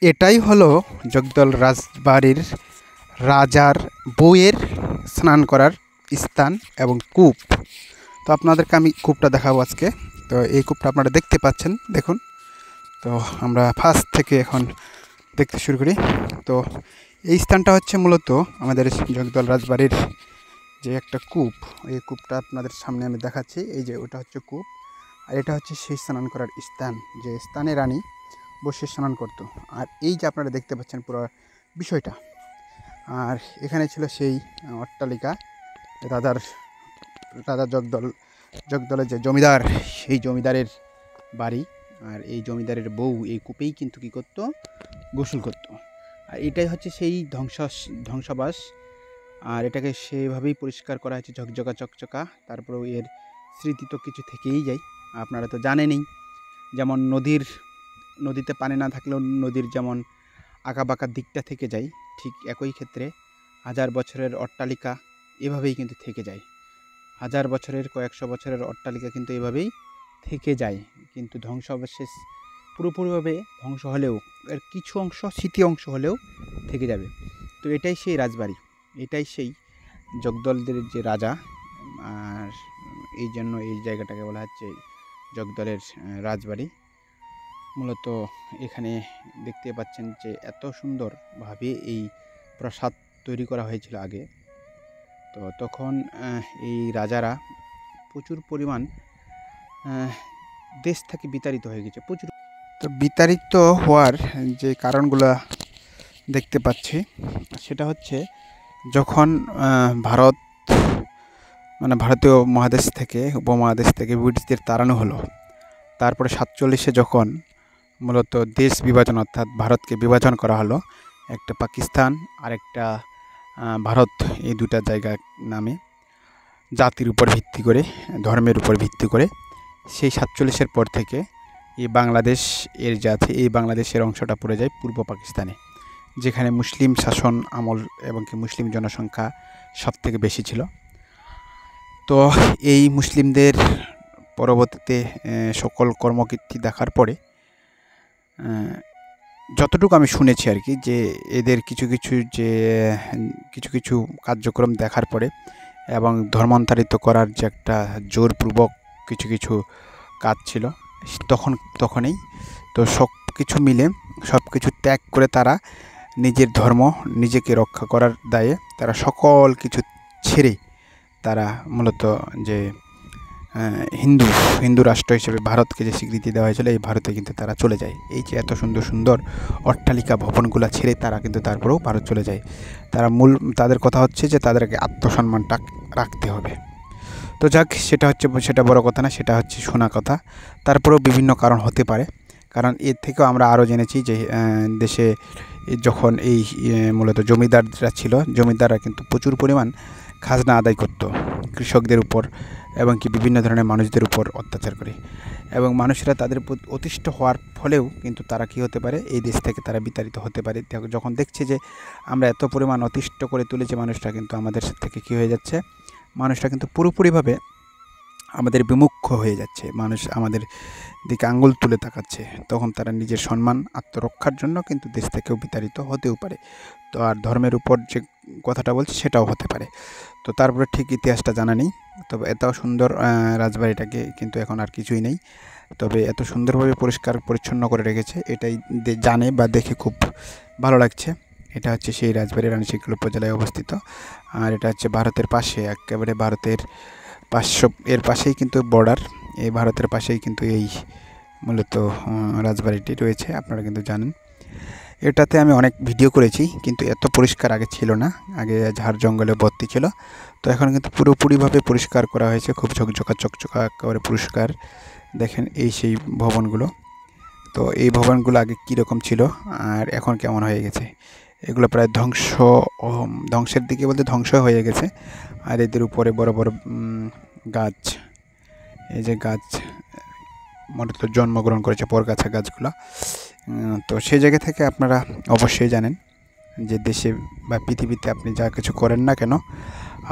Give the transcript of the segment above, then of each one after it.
এটাই হলো জগদল রাজবাড়ির রাজার বউয়ের স্নান করার স্থান এবং কূপ। তো আপনাদেরকে আমি কূপটা দেখাবো আজকে। তো এই কূপটা আপনারা দেখতে পাচ্ছেন, দেখুন। তো আমরা ফার্স্ট থেকে এখন দেখতে শুরু করি। তো এই স্থানটা হচ্ছে মূলত আমাদের জগদল রাজবাড়ির যে একটা কূপ, এই কূপটা আপনাদের সামনে আমি দেখাচ্ছি। এই যে ওটা হচ্ছে কূপ, আর এটা হচ্ছে সেই স্নান করার স্থান, যে স্থানে রানী বসে স্নান করতো। আর এই যে আপনারা দেখতে পাচ্ছেন পুরো বিষয়টা। আর এখানে ছিল সেই অট্টালিকা, রাজা জগদলের যে জমিদার, সেই জমিদারের বাড়ি। আর এই জমিদারের বউ এই কূপেই কিন্তু কী করতো, গোসল করতো। আর এটাই হচ্ছে সেই ধ্বংসাবাস। আর এটাকে সেভাবেই পরিষ্কার করা হয়েছে, ঝকঝকা চকচকা। তারপরেও এর স্মৃতি তো কিছু থেকেই যায়, আপনারা তো জানেনই। যেমন নদীতে পানি না থাকলেও নদীর যেমন আঁকাবাঁকা দিকটা থেকে যায়, ঠিক একই ক্ষেত্রে হাজার বছরের অট্টালিকা এভাবেই কিন্তু থেকে যায়। হাজার বছরের, কয়েকশো বছরের অট্টালিকা কিন্তু এভাবেই থেকে যায়, কিন্তু ধ্বংসাবশেষ পুরোপুরিভাবে ধ্বংস হলেও এর কিছু অংশ, স্মৃতি অংশ হলেও থেকে যাবে। তো এটাই সেই রাজবাড়ি, এটাই সেই জগদলদের যে রাজা। আর এই জন্য এই জায়গাটাকে বলা হচ্ছে জগদলের রাজবাড়ি। মূলত এখানে দেখতে পাচ্ছেন যে এত সুন্দরভাবে এই প্রাসাদ তৈরি করা হয়েছিল আগে। তো তখন এই রাজারা প্রচুর পরিমাণ দেশ থেকে বিতাড়িত হয়ে গেছে, প্রচুর। তো বিতাড়িত হওয়ার যে কারণগুলো দেখতে পাচ্ছি, সেটা হচ্ছে যখন ভারতীয় মহাদেশ থেকে, উপমহাদেশ থেকে ব্রিটিশদের তাড়ানো হলো, তারপরে 47-এ যখন মূলত দেশ বিভাজন, অর্থাৎ ভারতকে বিভাজন করা হলো, একটা পাকিস্তান আর একটা ভারত, এই দুটা জায়গা নামে, জাতির উপর ভিত্তি করে, ধর্মের উপর ভিত্তি করে, সেই 47-এর পর থেকে এই বাংলাদেশ এর যে আছে, এই বাংলাদেশের অংশটা পড়ে যায় পূর্ব পাকিস্তানে, যেখানে মুসলিম শাসন আমল এবং কি মুসলিম জনসংখ্যা সব থেকে বেশি ছিল। তো এই মুসলিমদের পরবর্তীতে সকল কর্মকীর্তি দেখার পরে, যতটুকু আমি শুনেছি আর কি, যে এদের কিছু কিছু কার্যক্রম দেখার পরে এবং ধর্মান্তরিত করার যে একটা জোরপূর্বক কিছু কাজ ছিল, তখনই তো সব কিছু মিলে, সব কিছু ত্যাগ করে তারা নিজের ধর্ম, নিজেকে রক্ষা করার দায়ে তারা সকল কিছু ছেড়ে তারা মূলত যে হিন্দু রাষ্ট্র হিসেবে ভারতকে যে স্বীকৃতি দেওয়া হয়েছিল, এই ভারতে কিন্তু তারা চলে যায়। এই যে এত সুন্দর সুন্দর অট্টালিকা ভবনগুলো ছেড়ে তারা কিন্তু তারপরেও ভারত চলে যায়। তাদের কথা হচ্ছে যে তাদেরকে আত্মসম্মানটা রাখতে হবে। তো যাক, সেটা বড় কথা না, সেটা হচ্ছে শোনা কথা। তারপরেও বিভিন্ন কারণ হতে পারে, কারণ এর থেকেও আমরা আরও জেনেছি যে দেশে যখন এই মূলত জমিদাররা ছিল, জমিদাররা কিন্তু প্রচুর পরিমাণ খাজনা আদায় করত কৃষকদের উপর, এবং কি বিভিন্ন ধরনের মানুষদের উপর অত্যাচার করে, এবং মানুষেরা তাদের অতিষ্ঠ হওয়ার ফলেও কিন্তু তারা কী হতে পারে, এই দেশ থেকে তারা বিতাড়িত হতে পারে। যখন দেখছে যে আমরা এত পরিমাণ অতিষ্ঠ করে তুলেছি মানুষটা, কিন্তু আমাদের থেকে কী হয়ে যাচ্ছে, মানুষটা কিন্তু পুরোপুরিভাবে আমাদের বিমুখ হয়ে যাচ্ছে, মানুষ আমাদের দিকে আঙ্গুল তুলে তাকাচ্ছে, তখন তারা নিজের সম্মান আত্মরক্ষার জন্য কিন্তু দেশ থেকেও বিতাড়িত হতেও পারে। তো আর ধর্মের উপর যে কথাটা বলছি, সেটাও হতে পারে। তো তারপরে ঠিক ইতিহাসটা জানা নেই, তবে এত সুন্দর রাজবাড়িটাকে কিন্তু এখন আর কিছুই নেই। তবে এত সুন্দরভাবে পরিষ্কার পরিচ্ছন্ন করে রেখেছে, এটাই জানে বা দেখে খুব ভালো লাগছে। এটা হচ্ছে সেই রাজবাড়ি, রানীশংকল উপজেলায় অবস্থিত। আর এটা হচ্ছে ভারতের পাশে, একেবারে ভারতের এর পাশেই কিন্তু বর্ডার, এই ভারতের পাশেই কিন্তু এই মূলত রাজবাড়িটি রয়েছে, আপনারা কিন্তু জানেন। এটাতে আমি অনেক ভিডিও করেছি, কিন্তু এত পরিষ্কার আগে ছিল না, আগে ঝাড় জঙ্গলে ভর্তি ছিল। তো এখন কিন্তু পুরোপুরিভাবে পরিষ্কার করা হয়েছে, খুব ঝকঝকা চকচকা একেবারে পরিষ্কার। দেখেন এই সেই ভবনগুলো। তো এই ভবনগুলো আগে কীরকম ছিল আর এখন কেমন হয়ে গেছে, এগুলো প্রায় ধ্বংসের দিকে বলতে ধ্বংস হয়ে গেছে। আর এদের উপরে বড় বড় গাছ, এই যে গাছ মূলত জন্মগ্রহণ করেছে পরগাছা গাছগুলো। তো সেই জায়গা থেকে আপনারা অবশ্যই জানেন যে দেশে বা পৃথিবীতে আপনি যা কিছু করেন না কেন,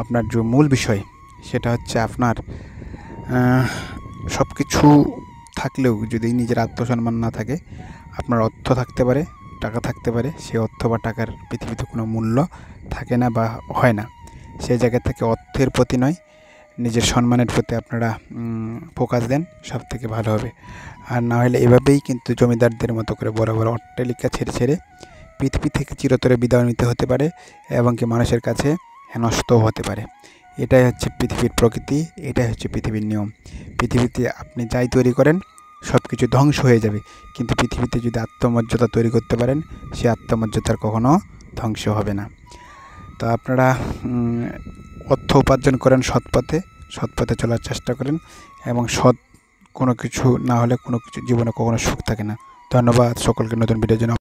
আপনার যে মূল বিষয়, সেটা হচ্ছে আপনার সব কিছু থাকলেও যদি নিজের আত্মসম্মান না থাকে, আপনার অর্থ থাকতে পারে, টাকা থাকতে পারে, সে অর্থ বা টাকার পৃথিবীতে কোনো মূল্য থাকে না বা হয় না। সেই জায়গা থেকে অর্থের প্রতি নয়, নিজের সম্মানের প্রতি আপনারা ফোকাস দেন, সব থেকে ভালো হবে। আর না হলে এভাবেই কিন্তু জমিদারদের মতো করে বড় বড় অট্টালিকা ছেড়ে ছেড়ে পৃথিবী থেকে চিরতরে বিদায় নিতে হতে পারে এবং কি মানুষের কাছে হেনস্থও হতে পারে। এটাই হচ্ছে পৃথিবীর প্রকৃতি, এটাই হচ্ছে পৃথিবীর নিয়ম। পৃথিবীতে আপনি যাই তৈরি করেন সব কিছু ধ্বংস হয়ে যাবে, কিন্তু পৃথিবীতে যদি আত্মমর্যাদা তৈরি করতে পারেন, সে আত্মমর্যাদার কখনো ধ্বংস হবে না। তো আপনারা অর্থ উপার্জন করেন সৎ পথে চলার চেষ্টা করেন, এবং সৎ কোনো কিছু না হলে কোনো কিছু জীবনে কখনো সুখ থাকে না। ধন্যবাদ সকলকে নতুন ভিডিওর জন্য।